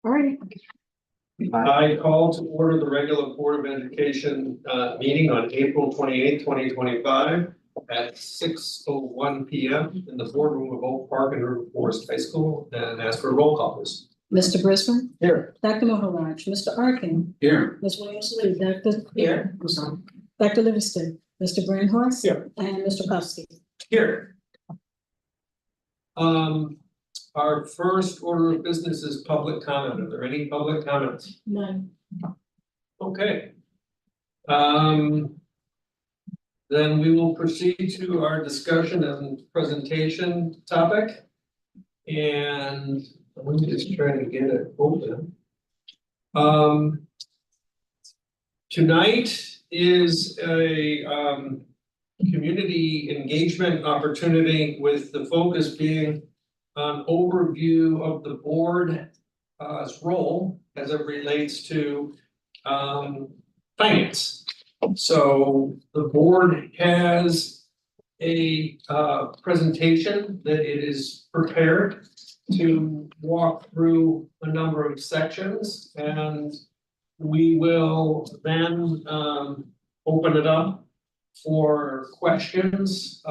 All right. I call to order the regular Board of Education meeting on April 28th, 2025 at 6:01 p.m. in the boardroom of Oak Park and River Forest High School, and ask for a roll call, please. Mr. Brisbane, Here. Dr. Maharaj, Mr. Arkin, Here. Ms. Williams-Lee, Dr. Here. Dr. Livingston, Mr. Brandhorst. Here. And Mr. Kopsky. Here. Our first order of business is public comment. Are there any public comments? None. Okay. Then we will proceed to our discussion and presentation topic. And let me just try to get it open. Tonight is a community engagement opportunity with the focus being an overview of the board's role as it relates to finance. So the board has a presentation that it is prepared to walk through a number of sections, and we will then open it up for questions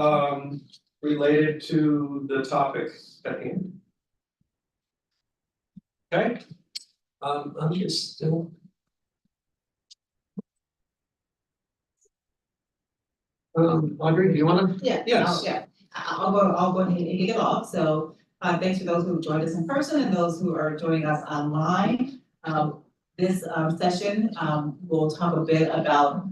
related to the topic at hand. Okay, I'm just still. Audrey, do you want to? Yeah. Yes. I'll go ahead and kick it off. So, thanks for those who joined us in person and those who are joining us online. This session will talk a bit about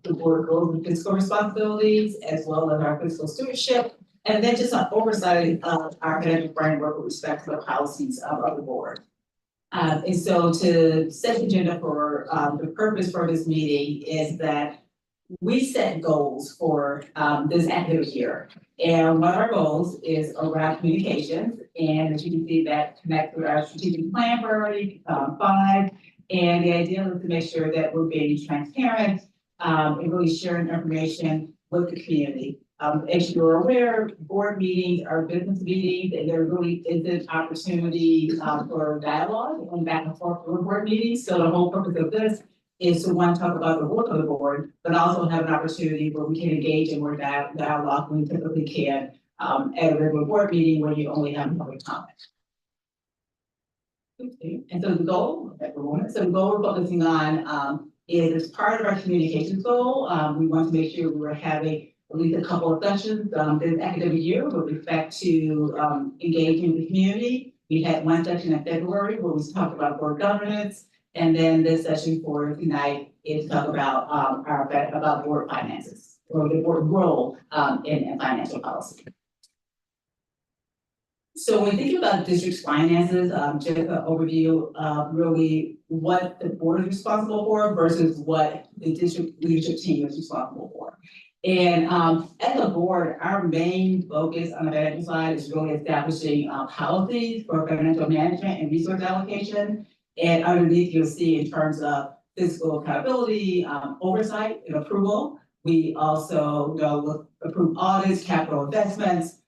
the board goals and fiscal responsibilities, as well as our fiscal stewardship, and then just an oversight of our academic framework with respect to the policies of the board. And so to set the agenda for the purpose for this meeting is that we set goals for this academic year. And one of our goals is around communications, and as you can see, that connects with our strategic plan priority 5. And the idea is to make sure that we're being transparent and really sharing information with the community. As you're aware, board meetings are business meetings, and there really is an opportunity for dialogue and back and forth with board meetings. So the whole purpose of this is to one, talk about the work of the board, but also have an opportunity where we can engage in more dialogue when we typically can at a regular board meeting where you only have public comment. And so the goal we're focusing on is as part of our communications goal, we want to make sure we're having at least a couple of sessions this academic year with respect to engaging the community. We had one session in February where we talked about board governance, and then this session for tonight is talk about about board finances or the board role in financial policy. So when we think about district's finances, just an overview of really what the board is responsible for versus what the district leadership team is responsible for. And as a board, our main focus on the financial side is really establishing policies for financial management and resource allocation. And underneath, you'll see in terms of fiscal accountability, oversight and approval. We also approve audits, capital investments.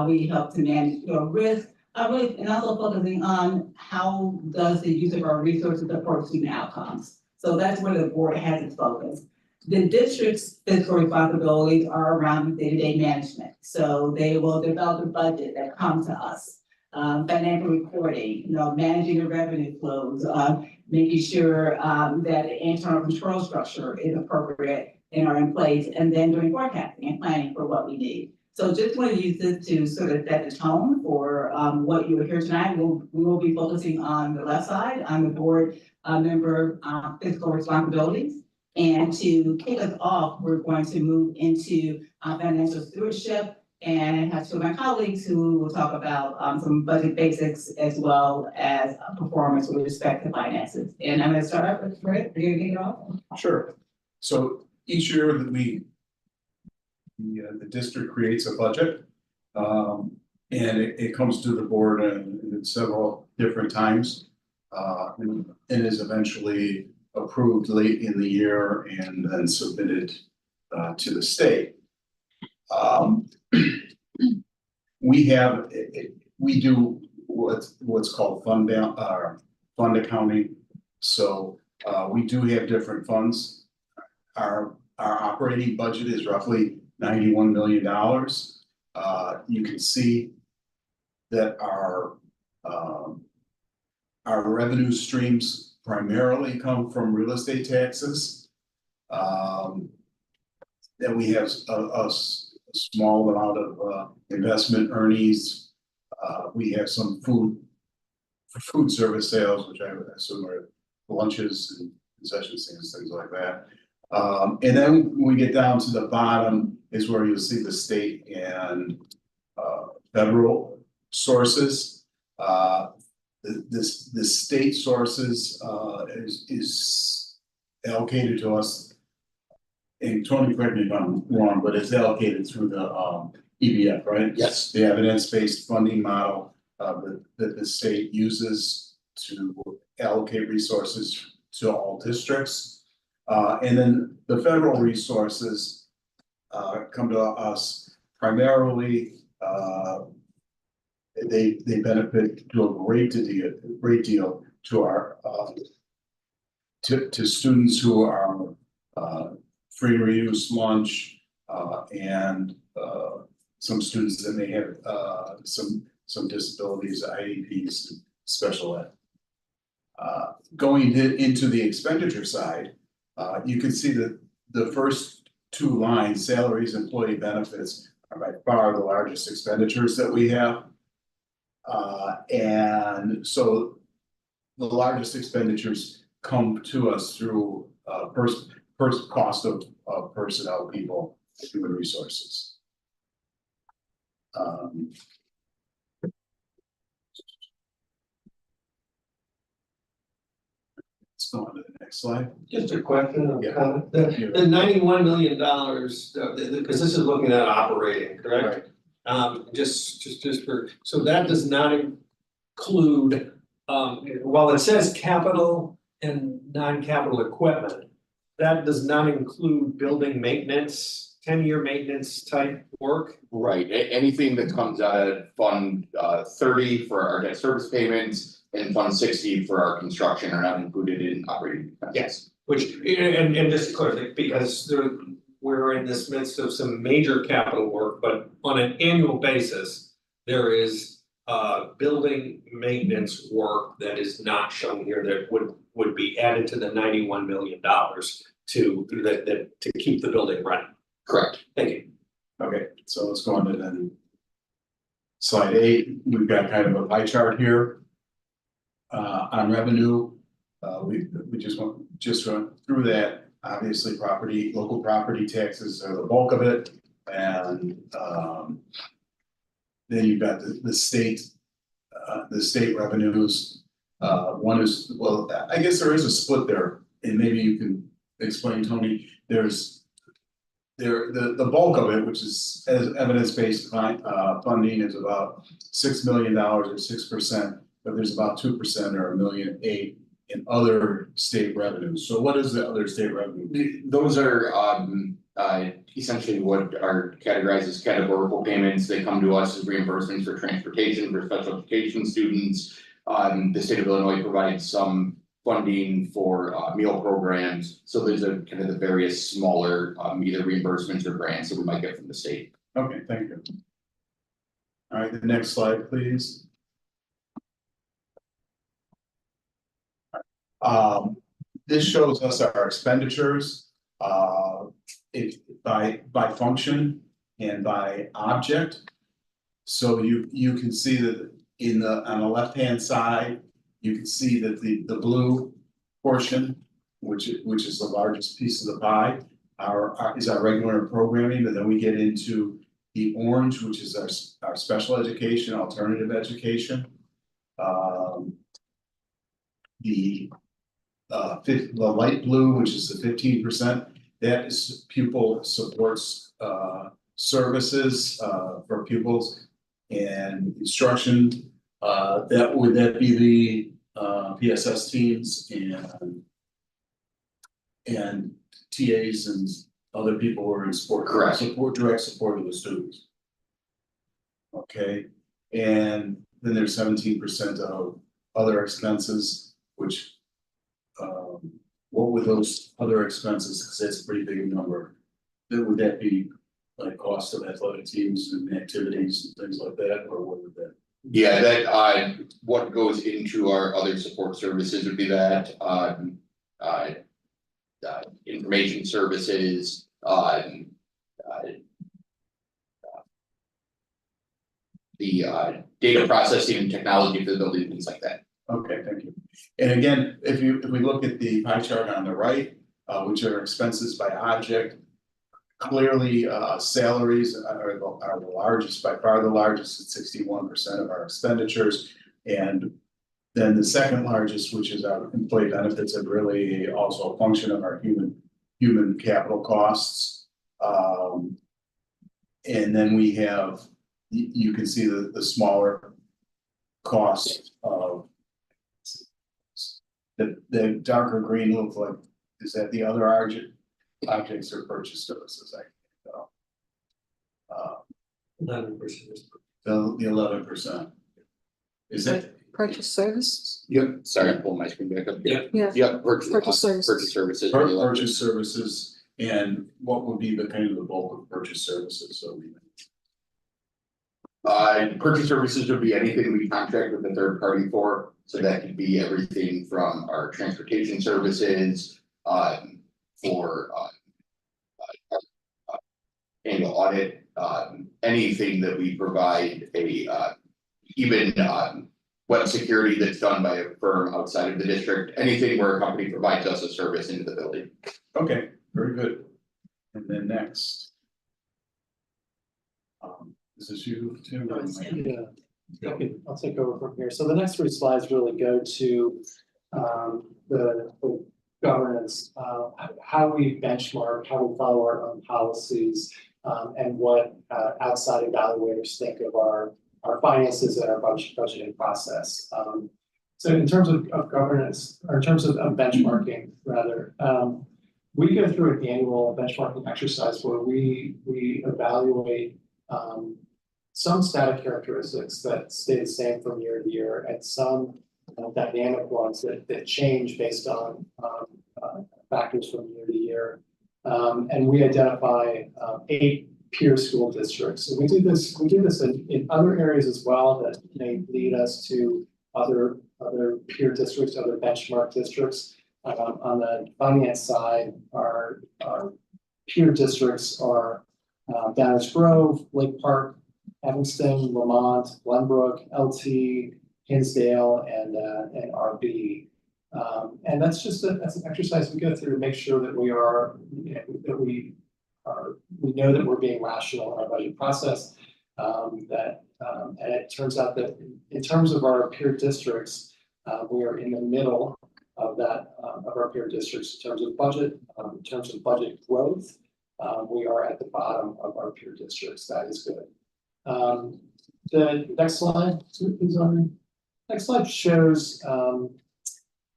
We help to manage risk, and also focusing on how does the use of our resources support student outcomes. So that's where the board has its focus. The district's fiscal responsibilities are around day-to-day management. So they will develop a budget that comes to us. Financial reporting, managing the revenue flows, making sure that the internal control structure is appropriate and are in place, and then doing forecasting and planning for what we need. So just want to use this to sort of set the tone for what you will hear tonight. We will be focusing on the left side, on the board member fiscal responsibilities. And to kick us off, we're going to move into financial stewardship, and have two of my colleagues who will talk about some budget basics as well as performance with respect to finances. And I'm going to start out with Fred. Are you going to kick it off? Sure. So each year that the district creates a budget, and it comes to the board in several different times, and is eventually approved late in the year and then submitted to the state. We do what's called fund accounting. So we do have different funds. Our operating budget is roughly $91 million. You can see that our revenue streams primarily come from real estate taxes. Then we have a small amount of investment earnings. We have some food service sales, which I assume are lunches and concession stands, things like that. And then when we get down to the bottom is where you'll see the state and federal sources. The state sources is allocated to us. And Tony, correct me if I'm wrong, but it's allocated through the EBF, right? Yes. The evidence-based funding model that the state uses to allocate resources to all districts. And then the federal resources come to us primarily. They benefit to a great deal to our to students who are free and reduced lunch and some students that may have some disabilities, IEPs, and special ed. Going into the expenditure side, you can see that the first two lines, salaries, employee benefits, are by far the largest expenditures that we have. And so the largest expenditures come to us through first cost of personnel, people, human resources. Let's go on to the next slide. Just a question or Yeah. comment. The $91 million, because this is looking at operating, correct? Just for, so that does not include, while it says capital and non-capital equipment, that does not include building maintenance, 10-year maintenance type work? Right, anything that comes out of Fund 30 for our debt service payments and Fund 60 for our construction are not included in operating expenses. Yes. Which, and just to clarify, because we're in this midst of some major capital work, but on an annual basis, there is building maintenance work that is not shown here that would be added to the $91 million to keep the building running. Correct. Thank you. Okay, so let's go on to then slide 8. We've got kind of a pie chart here on revenue. We just run through that. Obviously, local property taxes are the bulk of it, and then you've got the state revenues. One is, well, I guess there is a split there, and maybe you can explain, Tony. There's the bulk of it, which is as evidence-based funding, is about $6 million or 6%, but there's about 2% or $1.8 million in other state revenues. So what is the other state revenue? Those are essentially what are categorized as categorical payments. They come to us as reimbursements for transportation for special education students. The state of Illinois provides some funding for meal programs. So there's kind of the various smaller either reimbursements or grants that we might get from the state. Okay, thank you. All right, the next slide, please. This shows us our expenditures by function and by object. So you can see that on the left-hand side, you can see that the blue portion, which is the largest piece of the pie, is our regular programming, and then we get into the orange, which is our special education, alternative education. The light blue, which is the 15%, that is pupil supports services for pupils and instruction. That be the PSS teams and TAs and other people who are in support. Correct. Direct support of the students. Okay, and then there's 17% of other expenses. which. What would those other expenses, because that's a pretty big number, would that be like cost of athletic teams and activities and things like that, or what would that? Yeah, that, what goes into our other support services would be that, information services, the data processing and technology for the building, things like that. Okay, thank you. And again, if we look at the pie chart on the right, which are expenses by object. Clearly, salaries are the largest, by far the largest at 61% of our expenditures. And then the second largest, which is our employee benefits, are really also a function of our human capital costs. And then we have, you can see the smaller cost of the darker green looks like, is that the other objects or purchase services? I think, 11%. the 11%. Is it? Purchase services? Yep, sorry, I'm pulling my screen back up. Yeah. Yeah. Yep, purchase Purchase services. services. Purchase services, and what would be the kind of the bulk of purchase services, so we. Purchase services would be anything we contract with a third party for, so that could be everything from our transportation services, for our annual audit, anything that we provide even web security that's done by a firm outside of the district, anything where a company provides us a service into the building. Okay, very good. And then next. This is you, Tim. Yeah, I'll take over from here. So the next three slides really go to the governance, how we benchmark, how we follow our own policies, and what outside evaluators think of our finances and our budgeting process. So in terms of governance, or in terms of benchmarking rather, we go through an annual benchmarking exercise where we evaluate some static characteristics that stay the same from year to year, and some dynamic ones that change based on factors from year to year. And we identify 8 peer school districts. So we do this in other areas as well that may lead us to other peer districts, other benchmark districts. On the finance side, our peer districts are Downers Grove, Lake Park, Evanston, Lamont, Glenbrook, LT, Hinsdale, and RB. And that's an exercise we go through to make sure that we know that we're being rational in our budget process. And it turns out that in terms of our peer districts, we are in the middle of that of our peer districts in terms of budget, in terms of budget growth. We are at the bottom of our peer districts. That is good. The next slide, please, Arnie. Next slide shows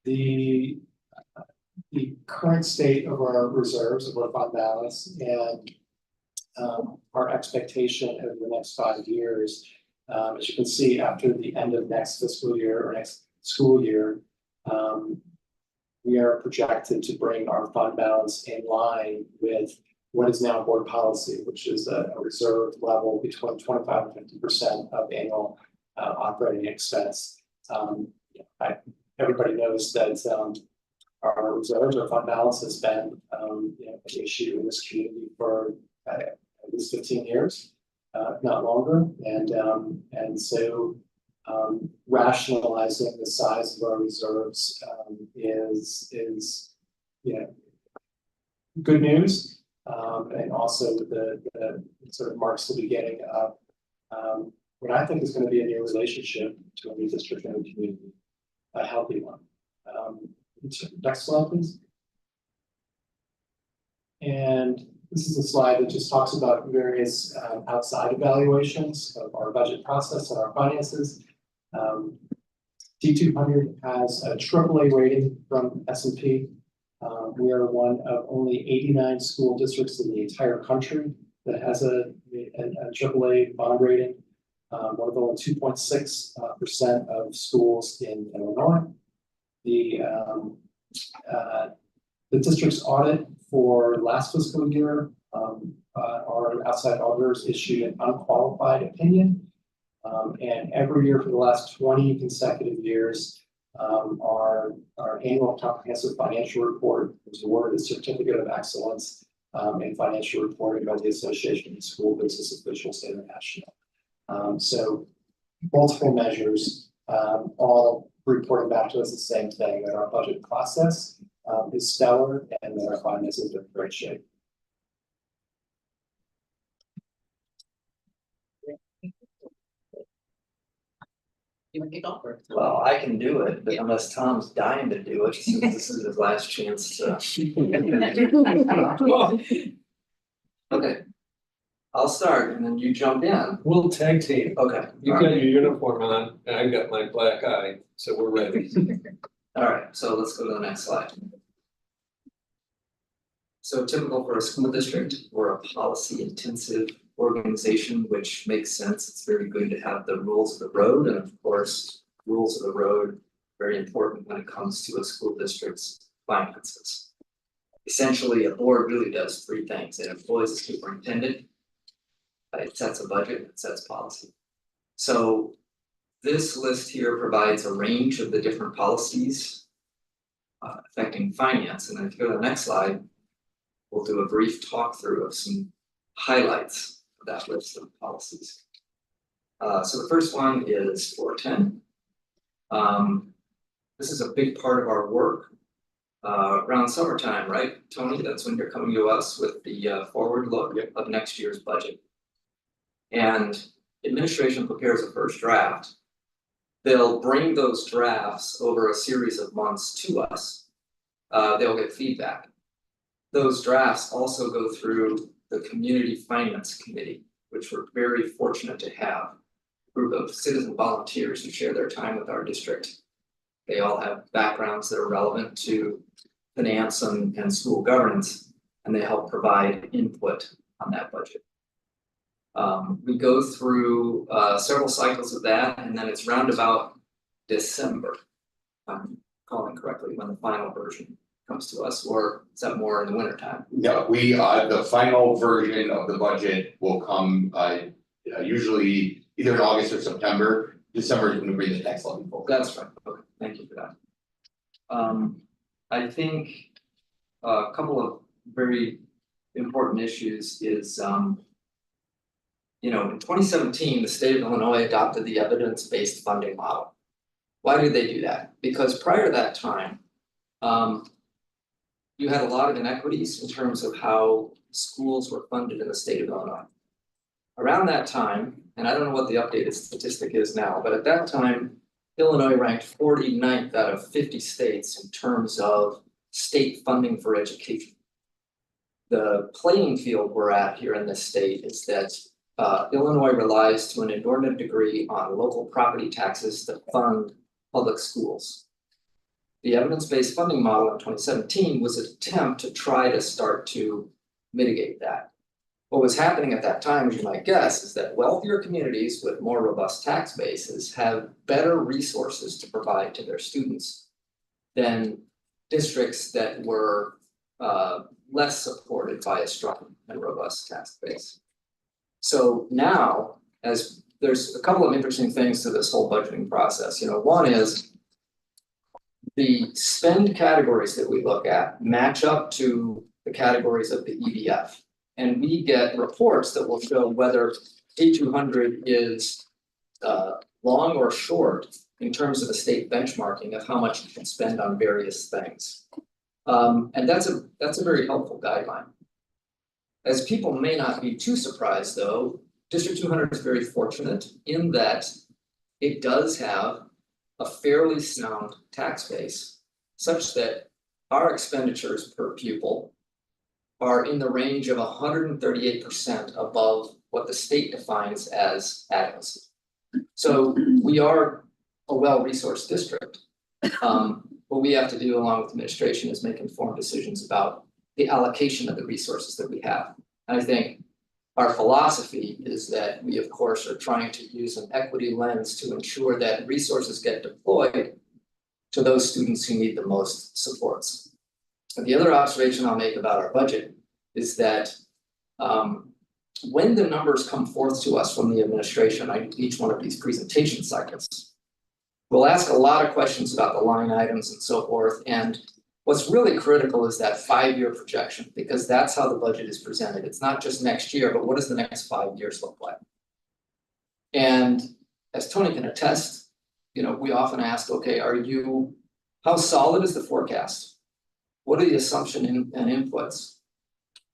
the current state of our reserves, of our fund balance, and our expectation over the next 5 years. As you can see, after the end of next fiscal year or next school year, we are projected to bring our fund balance in line with what is now board policy, which is a reserve level between 25 and 50% of annual operating expense. Everybody knows that our reserves, our fund balance has been an issue in this community for at least 15 years, if not longer. And so rationalizing the size of our reserves is good news. And also the sort of marks the beginning of what I think is going to be a new relationship between the district and the community, a healthy one. Next slide, please. And this is a slide that just talks about various outside evaluations of our budget process and our finances. D200 has a AAA rating from S&P. We are one of only 89 school districts in the entire country that has a AAA bond rating. One of only 2.6% of schools in Illinois. the district's audit for last fiscal year, our outside auditors issued an unqualified opinion. And every year for the last 20 consecutive years, our annual comprehensive financial report was awarded a certificate of excellence in financial reporting by the Association of School Business Officials International. So multiple measures, all reporting back to us the same thing, that our budget process is stellar and that our finances are in great shape. You want to kick off or? Well, I can do it, but unless Tom's dying to do it, since this is his last chance to. Okay. I'll start and then you jump in. We'll tag team. Okay. You got your uniform on, and I've got my black eye, so we're ready. All right, so let's go to the next slide. So typical for a school district, we're a policy intensive organization, which makes sense. It's very good to have the rules of the road, and of course, rules of the road, very important when it comes to a school district's finances. Essentially, a board really does three things. It employs a superintendent, it sets a budget, it sets policy. So this list here provides a range of the different policies affecting finance. And then if you go to the next slide, we'll do a brief talk through of some highlights of that list of policies. So the first one is 410. This is a big part of our work around summertime, right, Tony? That's when you're coming to us with the forward look of next year's budget. And administration prepares a first draft. They'll bring those drafts over a series of months to us. They'll get feedback. Those drafts also go through the Community Finance Committee, which we're very fortunate to have. A group of citizen volunteers who share their time with our district. They all have backgrounds that are relevant to finance and school governance, and they help provide input on that budget. We go through several cycles of that, and then it's round about December, if I'm calling correctly, when the final version comes to us, or is that more in the winter time? No, we, the final version of the budget will come, usually either in August or September. December is when we bring the tax levy forward. That's right, okay, thank you for that. I think a couple of very important issues is, you know, in 2017, the state of Illinois adopted the evidence-based funding model. Why did they do that? Because prior to that time, you had a lot of inequities in terms of how schools were funded in the state of Illinois. Around that time, and I don't know what the updated statistic is now, but at that time, Illinois ranked 49th out of 50 states in terms of state funding for education. The playing field we're at here in this state is that Illinois relies to an inordinate degree on local property taxes to fund public schools. The evidence-based funding model in 2017 was an attempt to try to start to mitigate that. What was happening at that time, as you might guess, is that wealthier communities with more robust tax bases have better resources to provide to their students than districts that were less supported by a strong and robust tax base. So now, as there's a couple of interesting things to this whole budgeting process. You know, one is the spend categories that we look at match up to the categories of the EDF. And we get reports that will show whether A200 is long or short in terms of the state benchmarking of how much you can spend on various things. And that's a very helpful guideline. As people may not be too surprised though, District 200 is very fortunate in that it does have a fairly sound tax base such that our expenditures per pupil are in the range of 138% above what the state defines as adequacy. So we are a well-resourced district. What we have to do along with administration is make informed decisions about the allocation of the resources that we have. And I think our philosophy is that we, of course, are trying to use an equity lens to ensure that resources get deployed to those students who need the most supports. And the other observation I'll make about our budget is that when the numbers come forth to us from the administration, each one of these presentation cycles, we'll ask a lot of questions about the line items and so forth. And what's really critical is that 5-year projection, because that's how the budget is presented. It's not just next year, but what does the next 5 years look like? And as Tony can attest, we often ask, okay, how solid is the forecast? What are the assumption and inputs?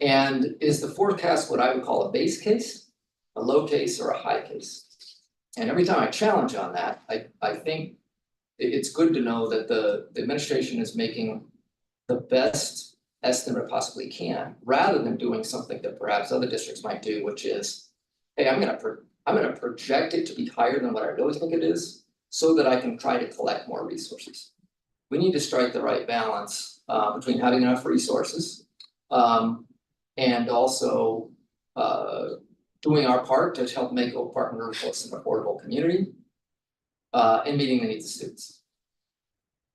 And is the forecast what I would call a base case, a low case, or a high case? And every time I challenge on that, I think it's good to know that the administration is making the best estimate it possibly can, rather than doing something that perhaps other districts might do, which is, hey, I'm gonna project it to be higher than what I really think it is, so that I can try to collect more resources. We need to strike the right balance between having enough resources and also doing our part to help make Oak Park River Forest an affordable community and meeting the needs of students.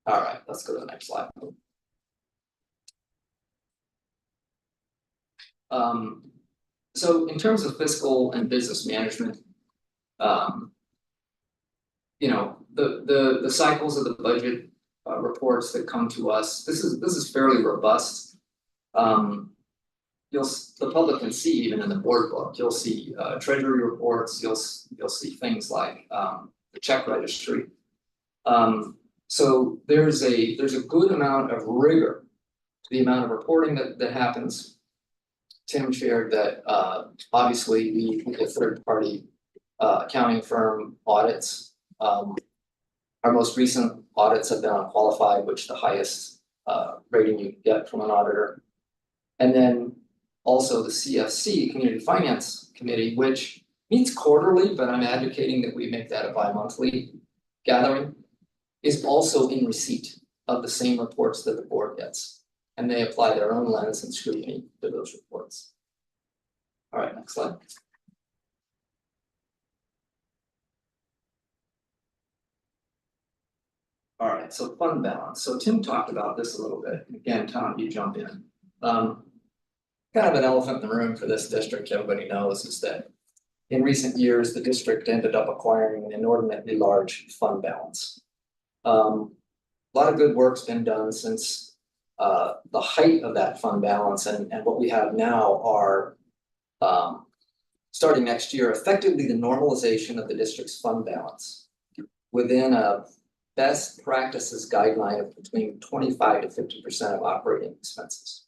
All right, let's go to the next slide. So in terms of fiscal and business management, the cycles of the budget reports that come to us, this is fairly robust. The public can see even in the board book, you'll see treasury reports, you'll see things like the check registry. So there's a good amount of rigor to the amount of reporting that happens. Tim shared that obviously we get third-party accounting firm audits. Our most recent audits have been unqualified, which the highest rating you can get from an auditor. And then also the CFC, Community Finance Committee, which meets quarterly, but I'm advocating that we make that a bi-monthly gathering, is also in receipt of the same reports that the board gets. And they apply their own lens and scrutiny to those reports. All right, next slide. All right, so fund balance. So Tim talked about this a little bit. Again, Tom, you jump in. Kind of an elephant in the room for this district, everybody knows, is that in recent years, the district ended up acquiring an inordinately large fund balance. A lot of good work's been done since the height of that fund balance, and what we have now are starting next year, effectively the normalization of the district's fund balance within a best practices guideline of between 25 to 50% of operating expenses.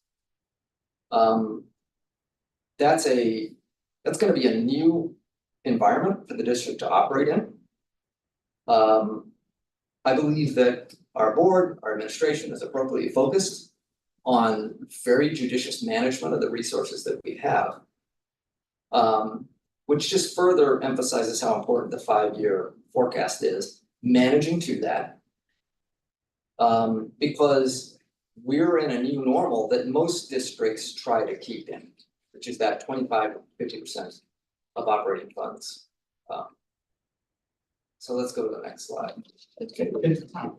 That's going to be a new environment for the district to operate in. I believe that our board, our administration is appropriately focused on very judicious management of the resources that we have, which just further emphasizes how important the 5-year forecast is, managing to that, because we're in a new normal that most districts try to keep in, which is that 25 to 50% of operating funds. So let's go to the next slide.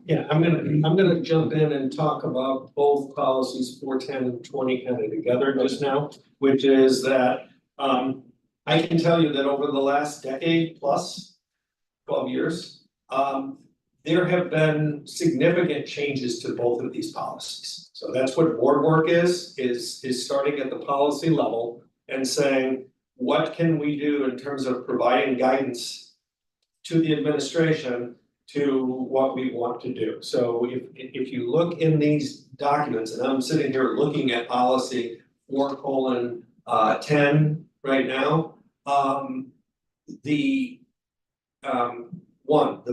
Yeah, I'm gonna jump in and talk about both policies 410 and 20 kind of together just now, which is that I can tell you that over the last decade plus 12 years, there have been significant changes to both of these policies. So that's what board work is starting at the policy level and saying, what can we do in terms of providing guidance to the administration to what we want to do. So if you look in these documents, and I'm sitting here looking at policy 4:10 right now, the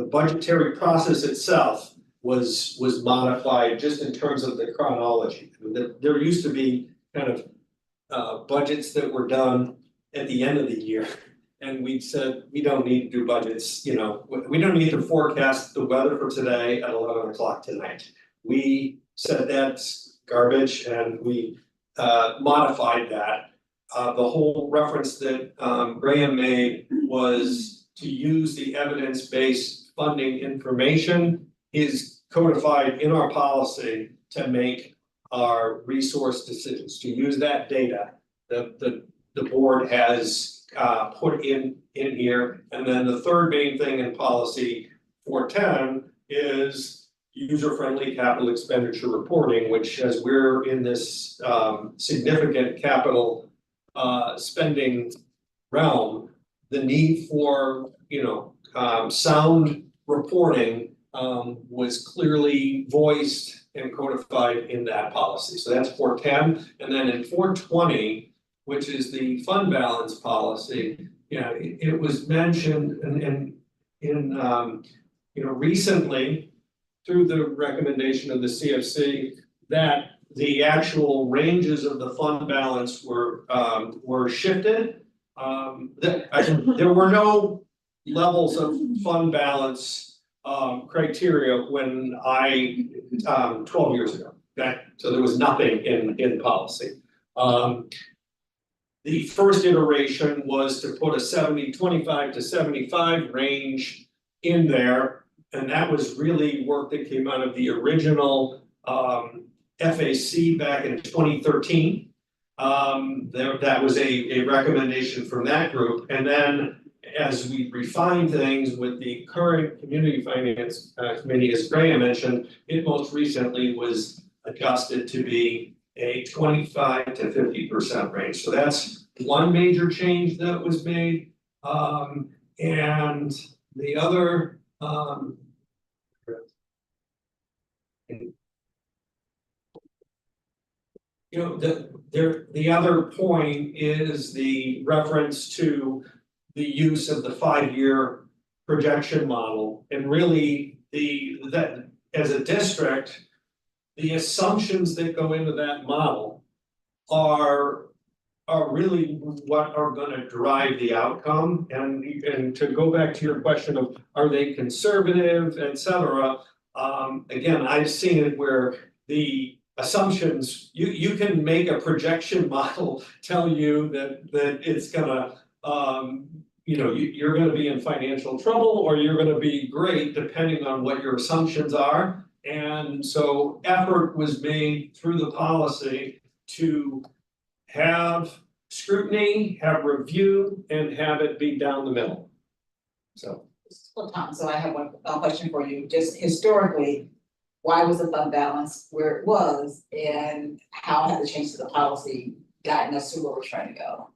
budgetary process itself was modified just in terms of the chronology. There used to be kind of budgets that were done at the end of the year. And we said, we don't need to do budgets, we don't need to forecast the weather for today at 11 o'clock tonight. We said that's garbage and we modified that. The whole reference that Graham made was to use the evidence-based funding information is codified in our policy to make our resource decisions, to use that data. The board has put in here, and then the third main thing in policy 410 is user-friendly capital expenditure reporting, which as we're in this significant capital spending realm, the need for, sound reporting was clearly voiced and codified in that policy. So that's 410. And then in 420, which is the fund balance policy, it was mentioned and recently through the recommendation of the CFC that the actual ranges of the fund balance were shifted. There were no levels of fund balance criteria when 12 years ago, okay? So there was nothing in policy. The first iteration was to put a 25 to 75 range in there, and that was really work that came out of the original FAC back in 2013. That was a recommendation from that group, and then as we refine things with the current community finance committee, as Graham mentioned, it most recently was adjusted to be a 25 to 50% range. So that's one major change that was made. And the other the other point is the reference to the use of the 5-year projection model, and really that as a district, the assumptions that go into that model are really what are going to drive the outcome. And to go back to your question of are they conservative, et cetera, again, I've seen it where the assumptions, you can make a projection model tell you that it's gonna you're gonna be in financial trouble or you're gonna be great depending on what your assumptions are. And so effort was made through the policy to have scrutiny, have review, and have it be down the middle. So. Well, Tom, so I have one question for you. Just historically, why was the fund balance where it was, and how have the changes to the policy gotten us to where we're trying to go?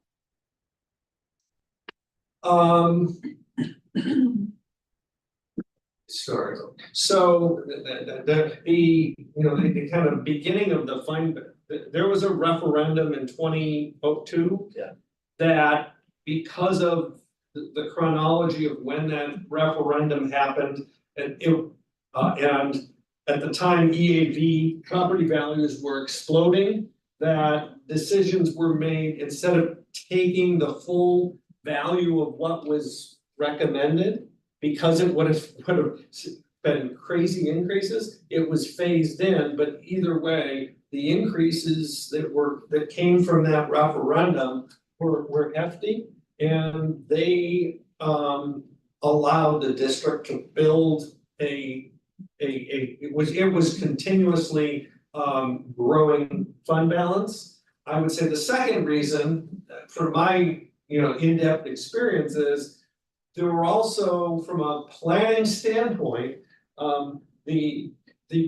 Sorry. So the kind of beginning of the fund, there was a referendum in 2002. Yeah. That because of the chronology of when that referendum happened, and at the time EAV property values were exploding, that decisions were made instead of taking the full value of what was recommended, because it would have been crazy increases, it was phased in. But either way, the increases that came from that referendum were hefty, and they allowed the district to build it was continuously growing fund balance. I would say the second reason, from my in-depth experience, is there were also, from a planning standpoint, the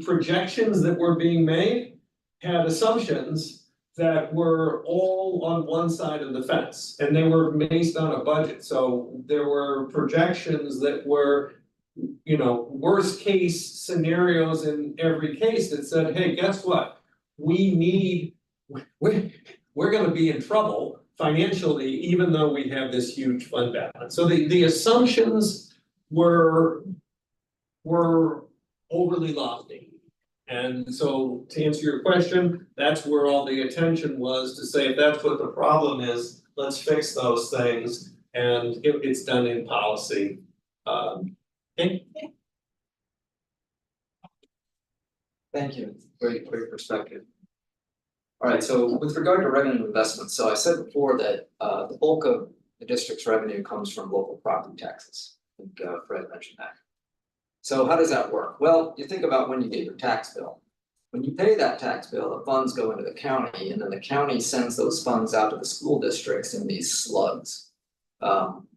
projections that were being made had assumptions that were all on one side of the fence, and they were based on a budget. So there were projections that were worst case scenarios in every case that said, hey, guess what? We're gonna be in trouble financially, even though we have this huge fund balance. So the assumptions were overly lofty. And so to answer your question, that's where all the attention was, to say if that's what the problem is, let's fix those things, and it's done in policy. Thank you, great perspective. All right, so with regard to revenue investments, so I said before that the bulk of the district's revenue comes from local property taxes. I think Fred mentioned that. So how does that work? Well, you think about when you get your tax bill. When you pay that tax bill, the funds go into the county, and then the county sends those funds out to the school districts in these slugs. Around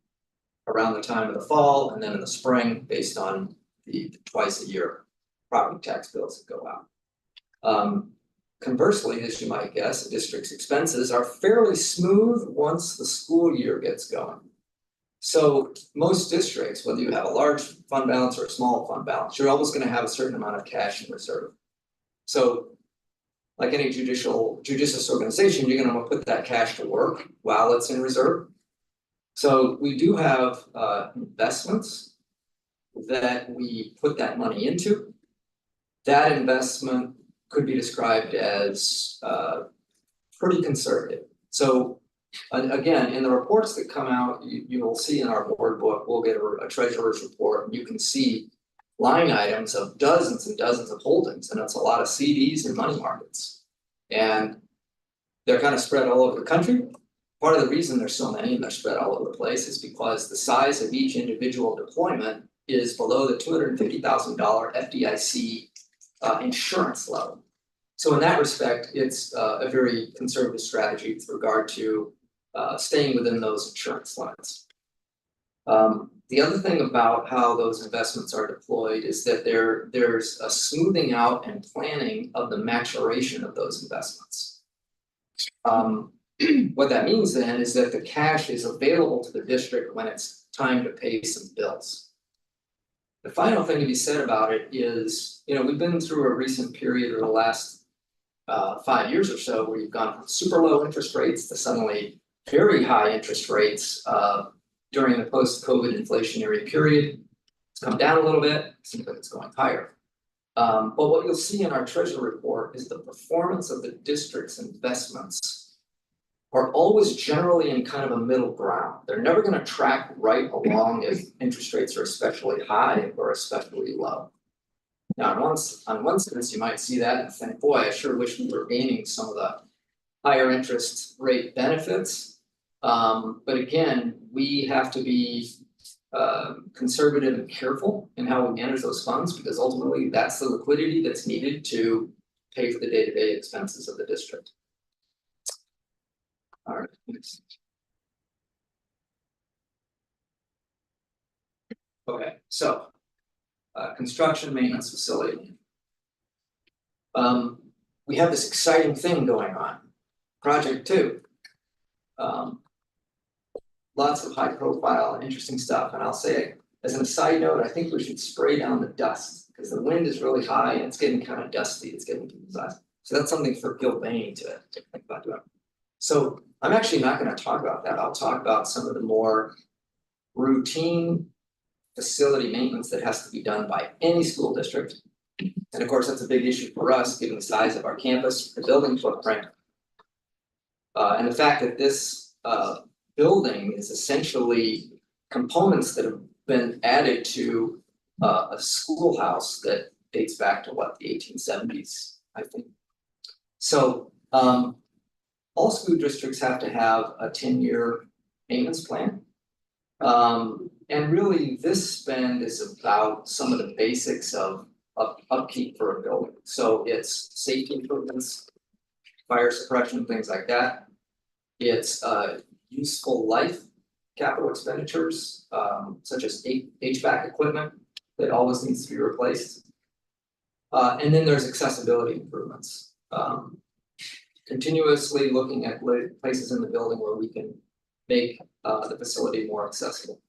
the time of the fall and then in the spring, based on the twice a year property tax bills that go out. Conversely, as you might guess, the district's expenses are fairly smooth once the school year gets going. So most districts, whether you have a large fund balance or a small fund balance, you're always gonna have a certain amount of cash in reserve. So like any judicious organization, you're gonna put that cash to work while it's in reserve. So we do have investments that we put that money into. That investment could be described as pretty conservative. So again, in the reports that come out, you will see in our board book, we'll get a treasurer's report, and you can see line items of dozens and dozens of holdings, and it's a lot of CDs and money markets. And they're kind of spread all over the country. Part of the reason there's so many and they're spread all over the place is because the size of each individual deployment is below the $250,000 FDIC insurance level. So in that respect, it's a very conservative strategy with regard to staying within those insurance lines. The other thing about how those investments are deployed is that there's a smoothing out and planning of the maturation of those investments. What that means then is that the cash is available to the district when it's time to pay some bills. The final thing to be said about it is, we've been through a recent period over the last 5 years or so where you've gone from super low interest rates to suddenly very high interest rates during the post-COVID inflationary period. It's come down a little bit, it seems like it's going higher. But what you'll see in our treasury report is the performance of the district's investments are always generally in kind of a middle ground. They're never gonna track right along if interest rates are especially high or especially low. Now, on one sense, you might see that and think, boy, I sure wish we were gaining some of the higher interest rate benefits. But again, we have to be conservative and careful in how we manage those funds, because ultimately that's the liquidity that's needed to pay for the day-to-day expenses of the district. All right, next. Okay, so construction maintenance facility. We have this exciting thing going on, Project 2. Lots of high profile and interesting stuff, and I'll say as an aside note, I think we should spray down the dust because the wind is really high and it's getting kind of dusty, it's getting too dusty. So that's something for Gilbane to think about doing. So I'm actually not going to talk about that. I'll talk about some of the more routine facility maintenance that has to be done by any school district. And of course, that's a big issue for us, given the size of our campus, the building footprint. And the fact that this building is essentially components that have been added to a schoolhouse that dates back to what, the 1870s, I think. So all school districts have to have a 10-year maintenance plan. And really, this spend is about some of the basics of upkeep for a building. So it's safety improvements, fire suppression, things like that. It's useful life capital expenditures, such as HVAC equipment that always needs to be replaced. And then there's accessibility improvements. Continuously looking at places in the building where we can make the facility more accessible.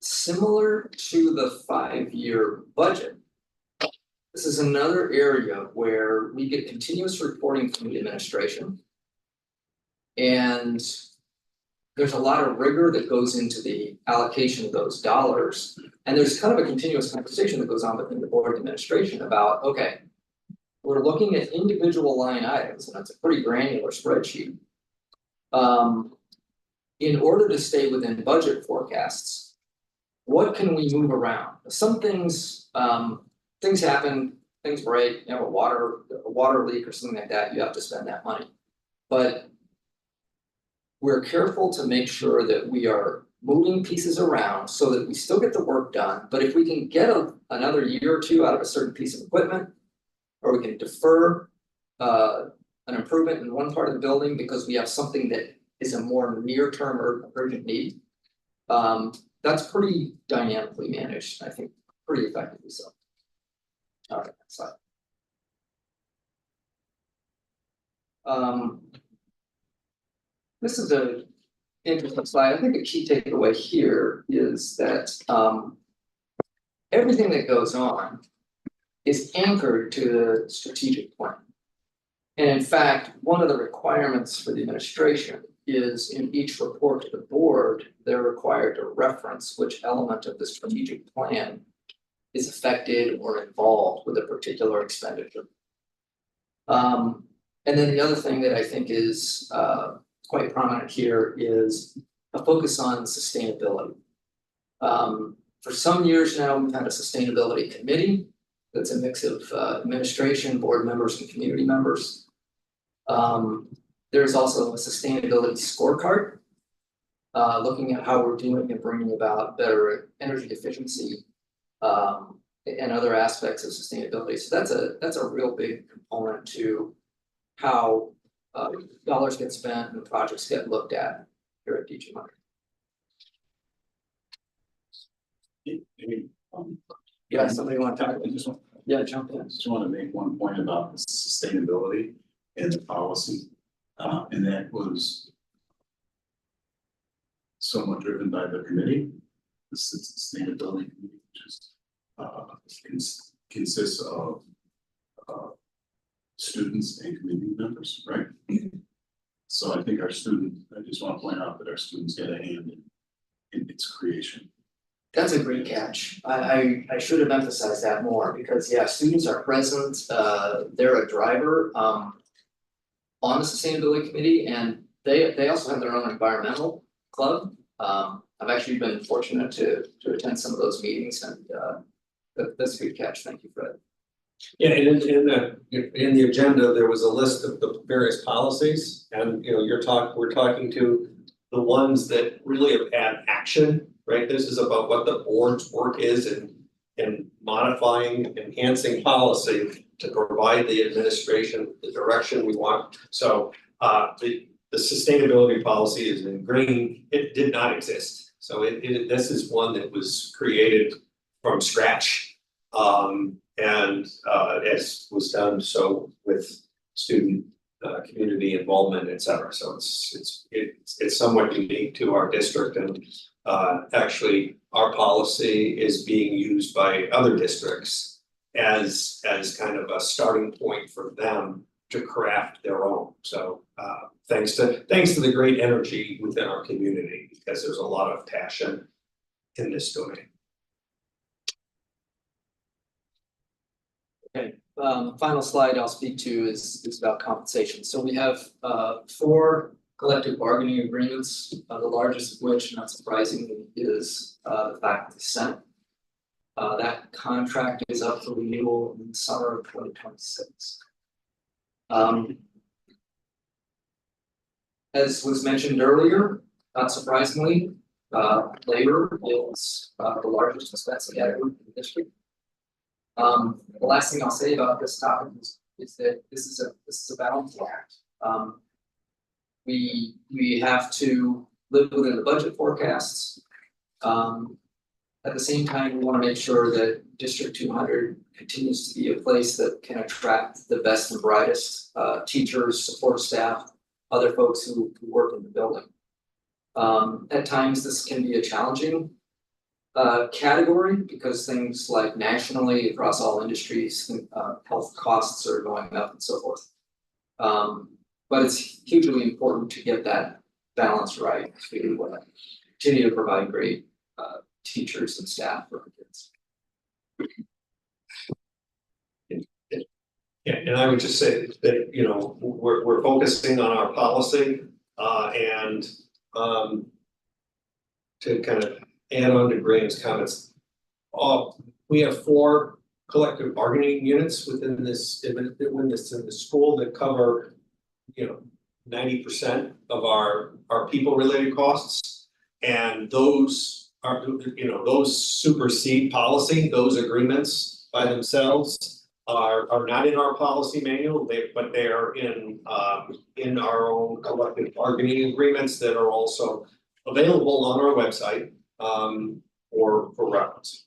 Similar to the 5-year budget, this is another area where we get continuous reporting from the administration. And there's a lot of rigor that goes into the allocation of those dollars. And there's kind of a continuous conversation that goes on within the board administration about, okay, we're looking at individual line items, and it's a pretty granular spreadsheet. In order to stay within budget forecasts, what can we move around? Some things, things happen, things break, a water leak or something like that, you have to spend that money. But we're careful to make sure that we are moving pieces around so that we still get the work done, but if we can get another year or two out of a certain piece of equipment, or we can defer an improvement in one part of the building because we have something that is a more near-term or urgent need. That's pretty dynamically managed, I think, pretty effectively so. All right, next slide. This is a interesting slide. I think a key takeaway here is that everything that goes on is anchored to the strategic plan. And in fact, one of the requirements for the administration is in each report to the board, they're required to reference which element of the strategic plan is affected or involved with a particular expenditure. And then the other thing that I think is quite prominent here is a focus on sustainability. For some years now, we've had a sustainability committee that's a mix of administration, board members, and community members. There's also a sustainability scorecard, looking at how we're doing and bringing about better energy efficiency and other aspects of sustainability. So that's a real big component to how dollars get spent and projects get looked at here at DG Money. Yeah, somebody want to talk? Yeah, jump in. I just want to make one point about the sustainability and the policy, and that was somewhat driven by the committee, the sustainability committee, which is consists of students and community members, right? So I think I just want to point out that our students get a hand in its creation. That's a great catch. I should have emphasized that more because, yeah, students are present, they're a driver on the sustainability committee, and they also have their own environmental club. I've actually been fortunate to attend some of those meetings, and that's a good catch. Thank you, Fred. Yeah, and in the agenda, there was a list of the various policies, and we're talking to the ones that really have had action, right? This is about what the board's work is in modifying, enhancing policy to provide the administration the direction we want. So the sustainability policy is in green. It did not exist. So this is one that was created from scratch. And as was done so with student community involvement, et cetera. So it's somewhat unique to our district, and actually our policy is being used by other districts as kind of a starting point for them to craft their own. So thanks to the great energy within our community, because there's a lot of passion in this domain. Okay, final slide I'll speak to is about compensation. So we have 4 collective bargaining agreements, the largest of which, not surprisingly, is the faculty senate. That contract is up for renewal in the summer of 2026. As was mentioned earlier, not surprisingly, labor is the largest expense category in the district. The last thing I'll say about this topic is that this is a balancing act. We have to live within the budget forecasts. At the same time, we want to make sure that District 200 continues to be a place that can attract the best and brightest teachers, support staff, other folks who work in the building. At times, this can be a challenging category because things like nationally across all industries, health costs are going up and so forth. But it's hugely important to get that balance right to continue to provide great teachers and staff for our kids. Yeah, and I would just say that we're focusing on our policy and to kind of add on to Graham's comments. We have 4 collective bargaining units within this in the school that cover 90% of our people related costs. And those are, those supersede policy, those agreements by themselves are not in our policy manual, but they are in our own collective bargaining agreements that are also available on our website, for reference.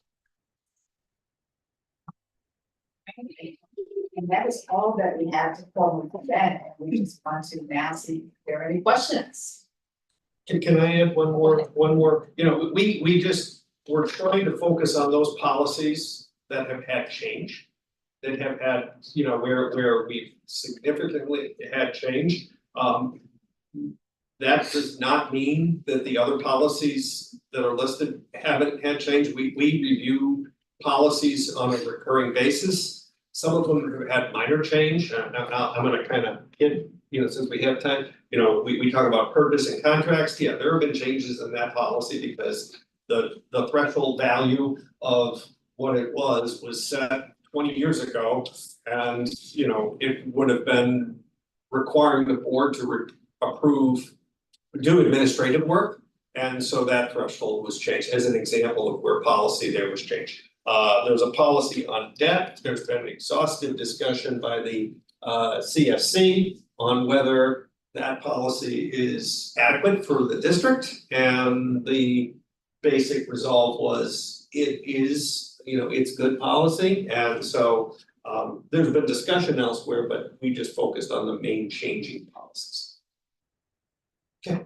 And that is all that we have to formally present, and we just want to now see if there are any questions. Can I add one more, we're trying to focus on those policies that have had change. That have had, where we've significantly had change. That does not mean that the other policies that are listed haven't had change. We review policies on a recurring basis. Some of them have had minor change. Now I'm gonna kind of hit, since we have time, we talk about purpose and contracts. Yeah, there have been changes in that policy because the threshold value of what it was set 20 years ago. And, it would have been requiring the board to do administrative work. And so that threshold was changed as an example of where policy there was changed. There's a policy on debt. There's been exhaustive discussion by the CFC on whether that policy is adequate for the district. And the basic resolve was it is, it's good policy. And so there's been discussion elsewhere, but we just focused on the main changing policies. Can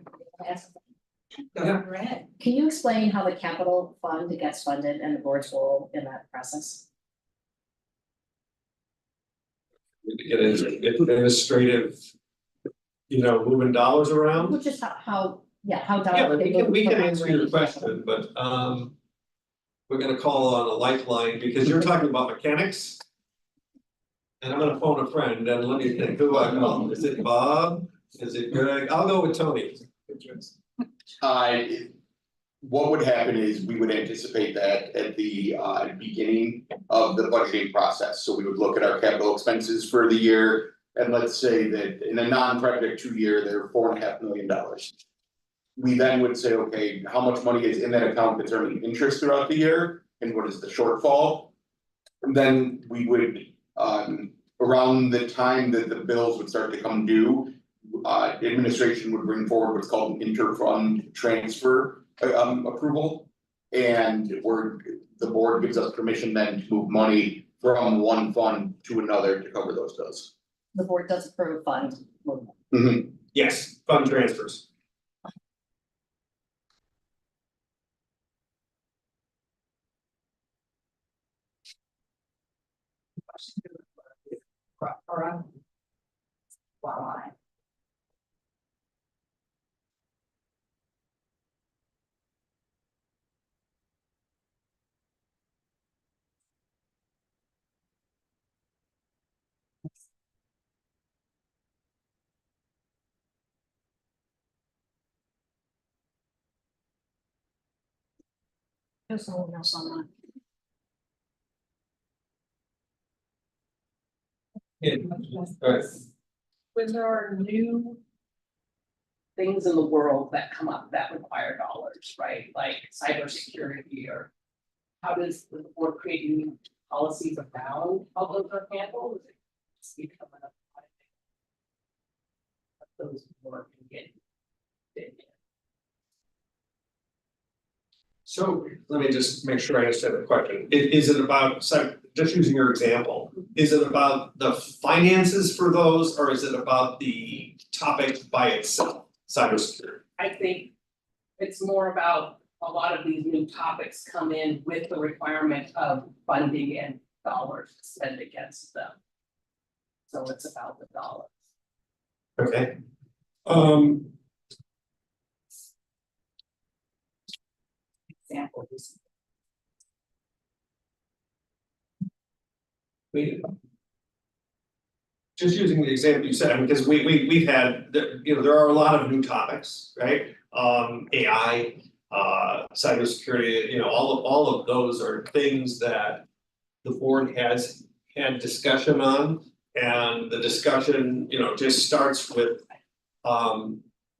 you explain how the capital fund gets funded and the board's role in that process? We could get into administrative, moving dollars around. Which is how Yeah, dollars. we can answer your question, but we're gonna call on a lifeline because you're talking about mechanics. And I'm gonna phone a friend and let me think, who I call, is it Bob, is it Greg, I'll go with Tony. What would happen is we would anticipate that at the beginning of the budgeting process, so we would look at our capital expenses for the year. And let's say that in a non-project 2 year, they're $4.5 million. We then would say, okay, how much money is in that account that's earning interest throughout the year, and what is the shortfall? And then we would, around the time that the bills would start to come due, administration would bring forward what's called an inter-fund transfer approval. And the board gives us permission then to move money from one fund to another to cover those bills. The board does approve fund movement. Yes, fund transfers. There's no one else on Alright, When there are new things in the world that come up that require dollars, right, like cybersecurity, or how does the board create new policies around how those are handled? Is it just become an those more can get fit in? so let me just make sure I understand the question. Is it about, just using your example, is it about the finances for those, or is it about the topic by itself, cybersecurity? I think it's more about a lot of these new topics come in with the requirement of funding and dollars to spend against them. So it's about the dollars. Okay. Examples. Just using the example you said, because we've had, there are a lot of new topics, right? AI, cybersecurity, all of those are things that the board has had discussion on. And the discussion, just starts with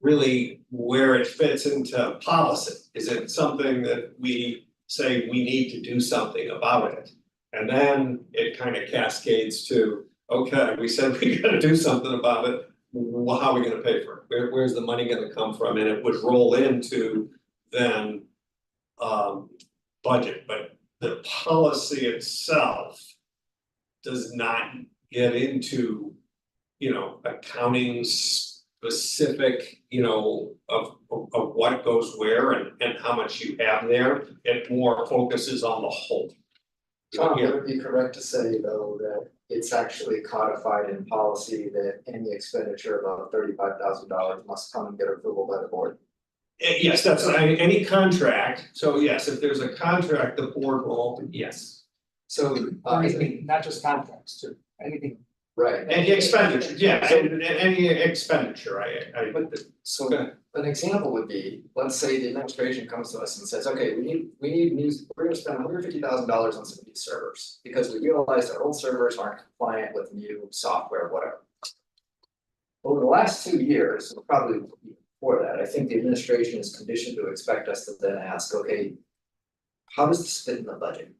really where it fits into policy. Is it something that we say we need to do something about it? And then it kind of cascades to, okay, we said we gotta do something about it. Well, how are we gonna pay for it? Where's the money gonna come from? And it would roll into then budget, but the policy itself does not get into, you know, accounting specific, you know, of what goes where and how much you have there. It more focuses on the whole. Tom, would it be correct to say though that it's actually codified in policy that any expenditure above $35,000 must come and get approval by the board? Yes, that's any contract, so yes, if there's a contract, the board will, yes. So, Or anything, not just contracts, too, anything. right. Any expenditure, yeah, any expenditure, I. So Okay. an example would be, let's say the administration comes to us and says, okay, we need new, we're gonna spend $150,000 on some of these servers. Because we realized our old servers aren't compliant with new software, whatever. Over the last 2 years, or probably before that, I think the administration is conditioned to expect us to then ask, okay, how does this fit in the budget?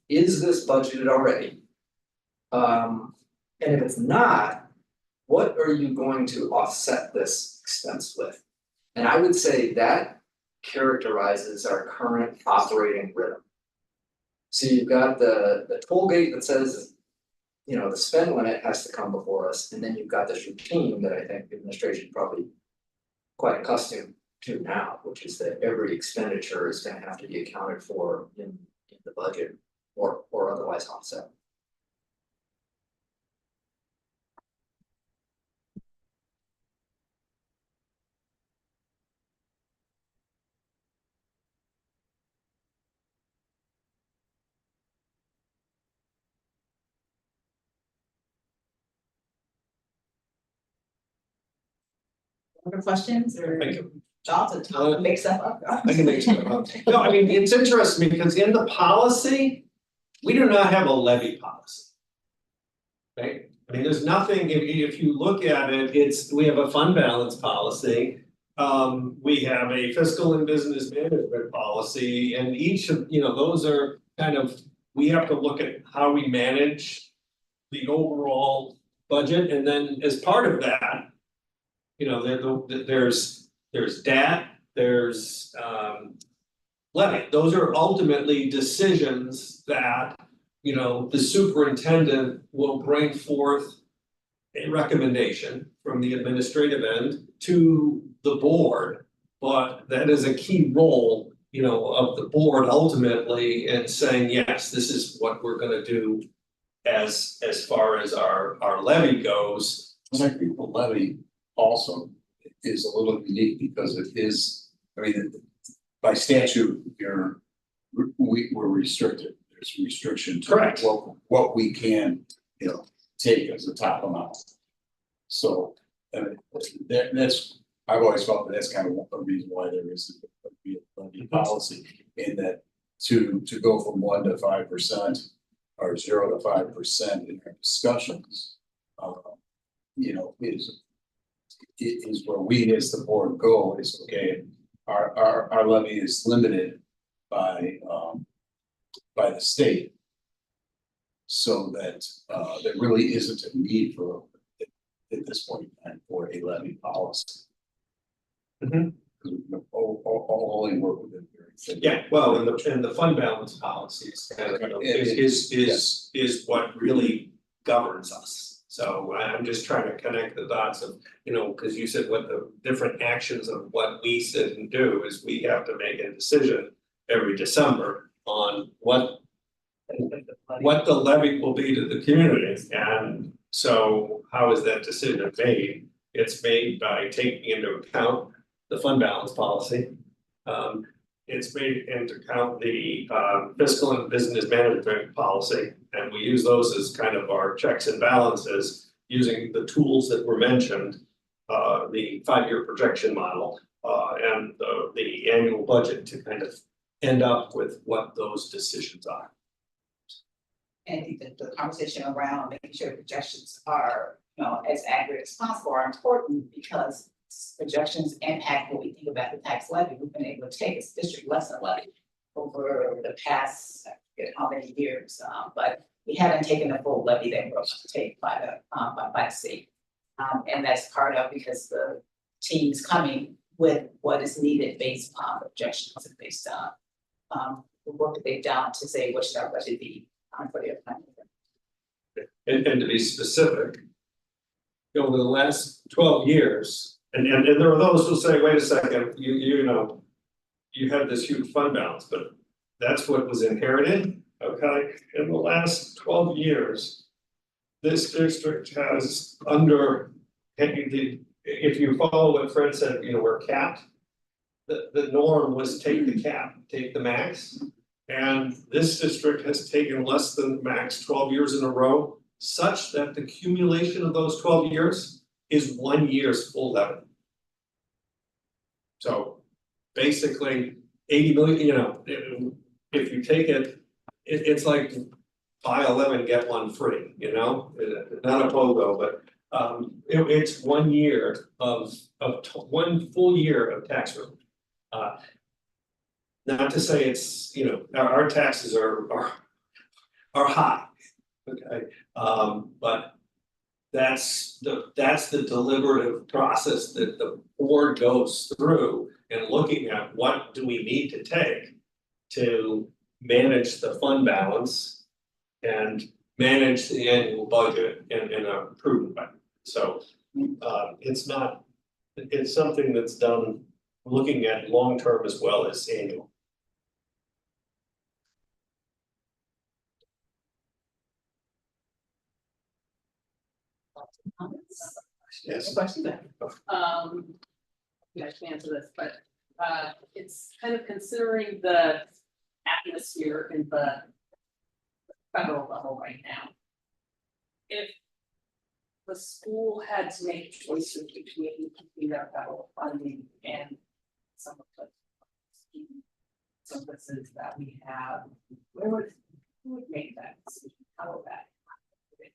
Is this budgeted already? And if it's not, what are you going to offset this expense with? And I would say that characterizes our current operating rhythm. So you've got the toll gate that says, you know, the spend limit has to come before us, and then you've got this routine that I think the administration probably quite accustomed to now, which is that every expenditure is gonna have to be accounted for in the budget or otherwise offset. Other questions or Thank you. thoughts or Tom make stuff up? I can make stuff up. No, I mean, it's interesting because in the policy, we do not have a levy policy. Right? I mean, there's nothing, if you look at it, we have a fund balance policy. We have a fiscal and business management policy, and each of, you know, those are kind of, we have to look at how we manage the overall budget, and then as part of that, you know, there's DAT, there's levy. Those are ultimately decisions that, you know, the superintendent will bring forth a recommendation from the administrative end to the board. But that is a key role, you know, of the board ultimately in saying, yes, this is what we're gonna do as far as our levy goes. And I think the levy also is a little unique because it is, I mean, by statute, we're restricted. There's restriction to Correct. what we can, you know, take as a top amount. So, that's, I've always felt that that's kind of a reason why there is a levy policy in that to go from 1% to 5% or 0% to 5% in our discussions, you know, is where we as the board go is, okay, our levy is limited by the state. So that there really isn't a need for, at this point in time, for a levy policy. Mhm. Because we can only work with it very thin. Yeah, well, and the fund balance policies kind of is what really governs us. So I'm just trying to connect the dots of, you know, because you said what the different actions of what we sit and do is we have to make a decision every December on what the levy will be to the community. And so how is that decision made? It's made by taking into account the fund balance policy. It's made into account the fiscal and business management policy, and we use those as kind of our checks and balances using the tools that were mentioned, the 5-year projection model, and the annual budget to kind of end up with what those decisions are. And I think that the conversation around making sure projections are, you know, as accurate as possible are important because projections impact what we think about the tax levy. We've been able to take a district lesson levy over the past, I forget how many years, but we haven't taken the full levy that we're supposed to take by the state. And that's part of because the team's coming with what is needed based upon the projections and based on the work that they've done to say what should our budget be for the upcoming year. And to be specific, over the last 12 years, and there are those who say, wait a second, you know, you have this huge fund balance, but that's what was inherited, okay? In the last 12 years, this district has if you follow what Fred said, you know, we're capped. The norm was take the cap, take the max. And this district has taken less than max 12 years in a row, such that the accumulation of those 12 years is 1 year's full levy. So basically 80 million, you know, if you take it, it's like buy 11, get one free, you know, not a BOGO, but it's 1 year of 1 full year of tax relief. Not to say it's, you know, our taxes are high, okay, but that's the deliberative process that the board goes through in looking at what do we need to take to manage the fund balance and manage the annual budget in a prudent way. So it's something that's done looking at long-term as well as annual. Yes. Questions? You guys can answer this, but it's kind of considering the atmosphere in the federal level right now. If the school had to make choices between keeping their federal funding and some of the services that we have, who would make that decision? How would that happen?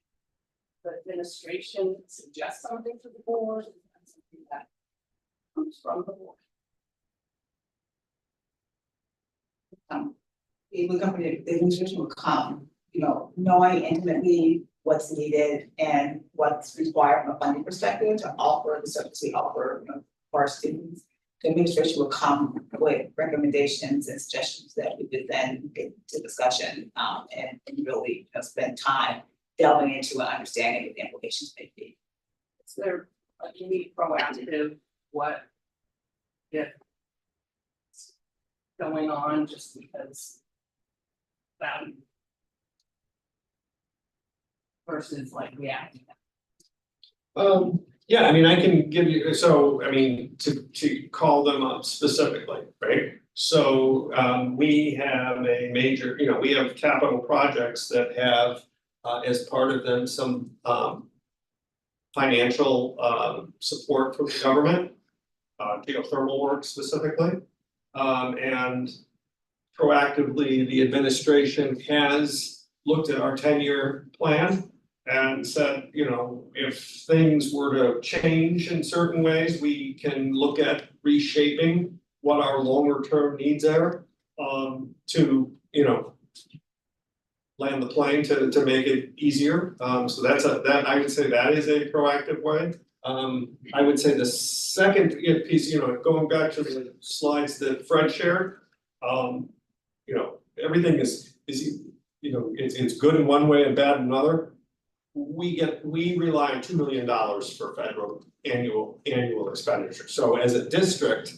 The administration suggest something to the board, and something that comes from the board. The administration will come, you know, knowing intimately what's needed and what's required from a funding perspective to offer the service we offer, you know, for our students. The administration will come with recommendations and suggestions that we could then get to discussion and really, you know, spend time delving into and understanding what the implications may be. Is there a need proactive what if it's going on just because that versus like reacting? Yeah, I mean, I can give you, so, I mean, to call them up specifically, right? So, we have a major, you know, we have capital projects that have, as part of them, some, financial, support from the government, geothermal work specifically. And proactively, the administration has looked at our 10-year plan and said, you know, if things were to change in certain ways, we can look at reshaping what our longer term needs are, to, you know, land the plane to make it easier. So that's that I would say that is a proactive way. I would say the second piece, you know, going back to the slides that Fred shared, you know, everything is, you know, it's good in one way and bad in another. We rely on $2 million for federal annual expenditure. So as a district,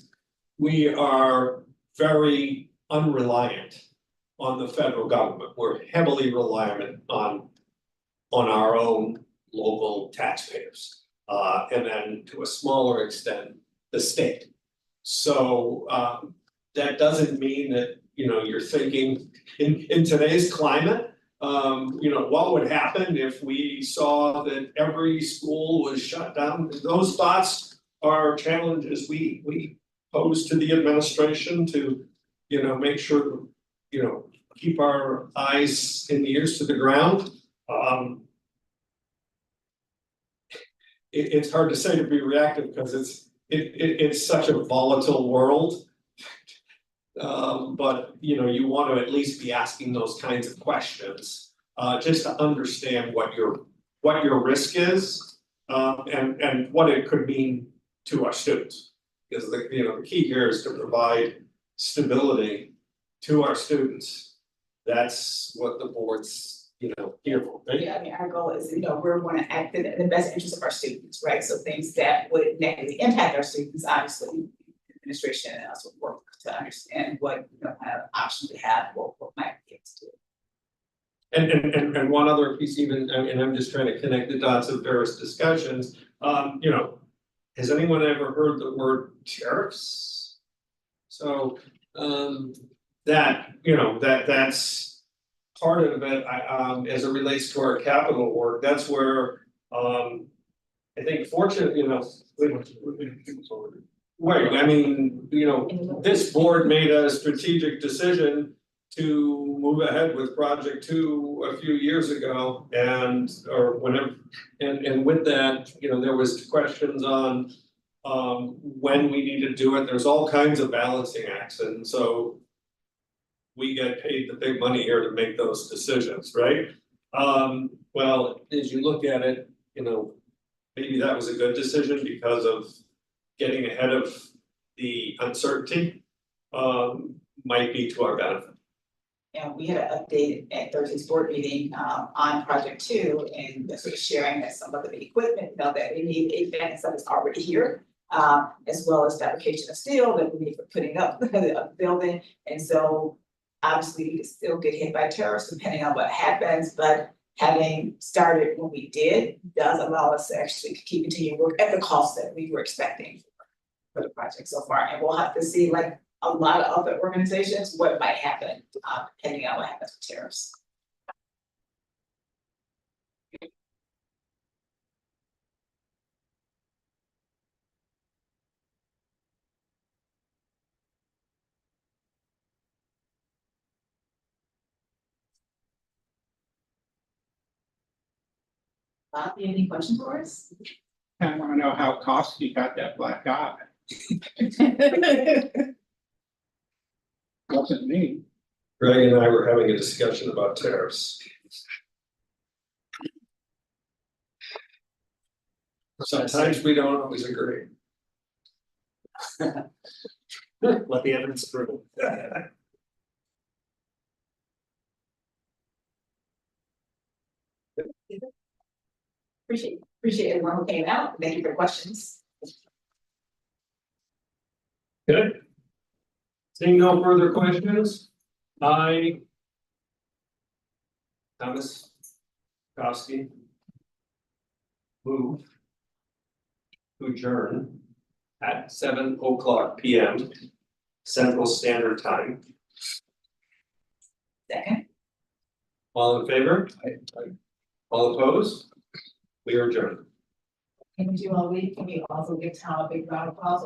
we are very unreliant on the federal government. We're heavily reliant on our own local taxpayers. And then to a smaller extent, the state. So that doesn't mean that, you know, you're thinking in today's climate, you know, what would happen if we saw that every school was shut down? Those thoughts are challenges we pose to the administration to, you know, make sure, you know, keep our eyes and ears to the ground. It's hard to say to be reactive because it's such a volatile world. But you know, you want to at least be asking those kinds of questions, just to understand what your risk is, and what it could mean to our students. Because the key here is to provide stability to our students. That's what the board's, here for, right? Yeah, I mean, our goal is, we're gonna act in the best interest of our students, right? So things that would negatively impact our students, obviously, administration and us would work to understand what, kind of options we have, what might be able to do. And one other piece even, and I'm just trying to connect the dots of various discussions, has anyone ever heard the word tariffs? So, that's part of it, as it relates to our capital work, that's where, I think fortunately, right, I mean, this board made a strategic decision to move ahead with project 2 a few years ago or whenever, and with that, there was questions on when we need to do it, there's all kinds of balancing acts, and so we get paid the big money here to make those decisions, right? Well, as you look at it, maybe that was a good decision because of getting ahead of the uncertainty, might be to our benefit. And we had an update at Thursday's board meeting on project 2 and sort of sharing that some of the equipment, that we need HVAC and stuff is already here. As well as fabrication of steel that we need for putting up the building. And so obviously we could still get hit by tariffs depending on what happens, but having started when we did does allow us to actually continue work at the cost that we were expecting for the project so far. And we'll have to see, like a lot of other organizations, what might happen depending on what happens with tariffs. Bob, you have any questions for us? I wanna know how Kosky got that black eye. Wasn't me. Greg and I were having a discussion about tariffs. Sometimes we don't always agree. Let the evidence prove. Appreciate everyone who came out. Thank you for your questions. Good. Seeing no further questions, I, Thomas Kosky, move to adjourn at 7:00 p.m. Central Standard Time. Second. All in favor? All opposed? We are adjourned. Can we also give Tom a big round of applause?